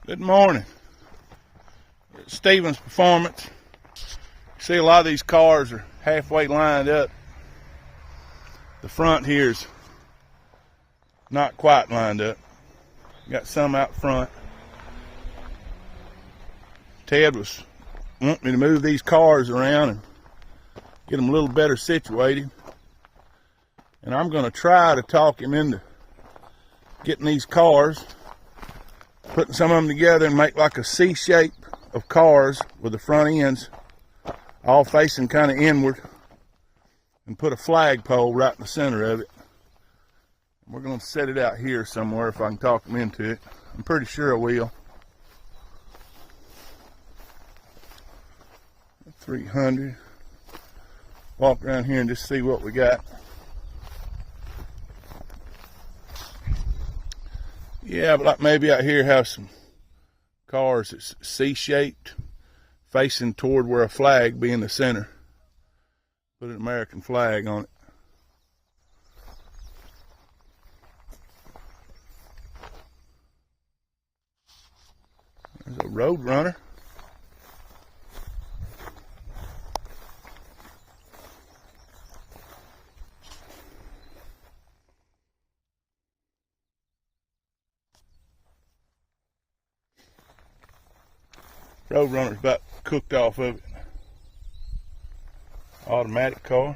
Good morning. Stevens Performance. You see a lot of these cars are halfway lined up. The front here's not quite lined up. Got some out front. Ted was wanting me to move these cars around and get them a little better situated. And I'm going to try to talk him into getting these cars, putting some of them together and make like a C shape of cars with the front ends all facing kind of inward, and put a flagpole right in the center of it. We're going to set it out here somewhere if I can talk him into it. I'm pretty sure I will. 300. Walk around here and just see what we got. Yeah, but like maybe out here have some cars that's C-shaped, facing toward where a flag be in the center. Put an American flag on it. There's a Road Runner. Road Runner's about cooked off of it. Automatic car.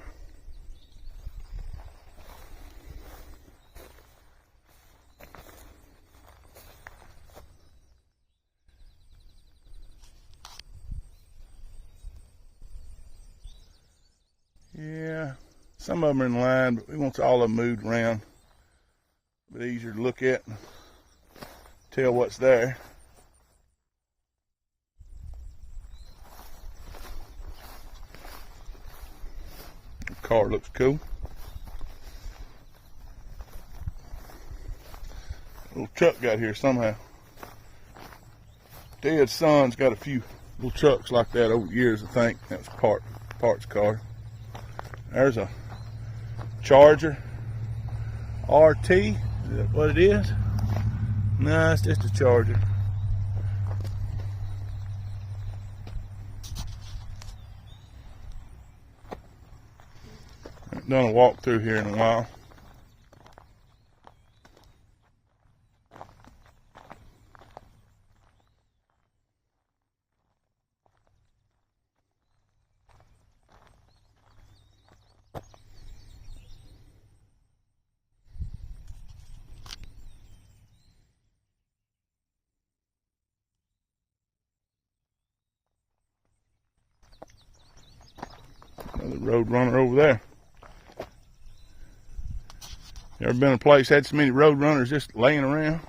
Yeah, some of them are in line, but we want all of them moved around. A bit easier to look at and tell what's there. The car looks cool. Little truck got here somehow. Ted's son's got a few little trucks like that over the years, I think. That was parts car. There's a Charger RT. Is that what it is? No, it's just a Charger. I haven't done a walk through here in a while. Another Road Runner over there. You ever been in a place had so many Road Runners just laying around?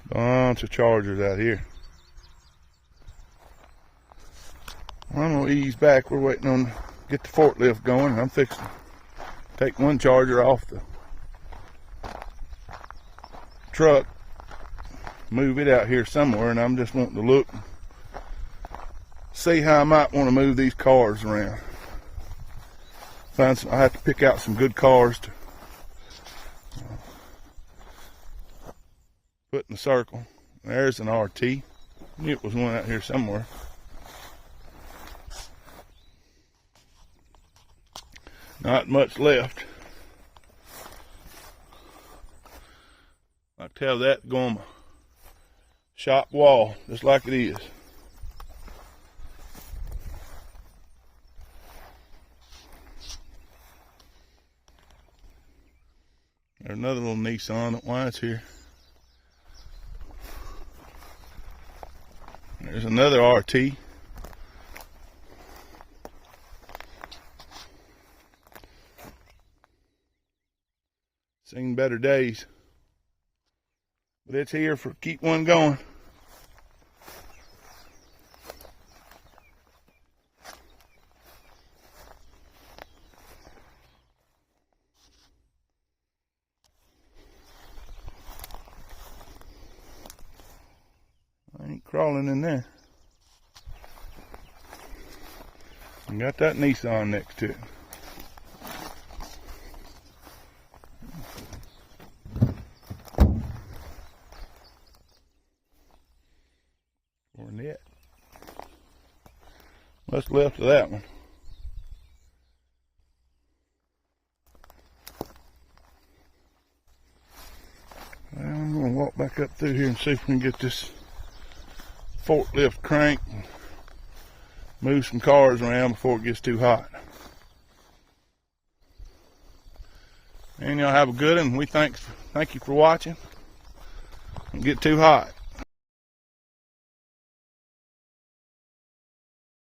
Bunch of Chargers out here. I'm gonna ease back. We're waiting on get the forklift going. I'm fixing to take one Charger off the truck, move it out here somewhere, and I'm just wanting to look, see how I might want to move these cars around. Find some. I have to pick out some good cars to put in the circle. There's an RT. I knew it was one out here somewhere. Not much left. I tell that to go on my shop wall, just like it is. There's another little Nissan. I don't know why it's here. There's another RT. Seen better days, but it's here for keep one going. crawling in there. And got that Nissan next to it. Or net. What's left of that one? Well, I'm going to walk back up through here and see if we can get this forklift crank and move some cars around before it gets too hot. And y'all have a good one. We thank you for watching. Don't get too hot.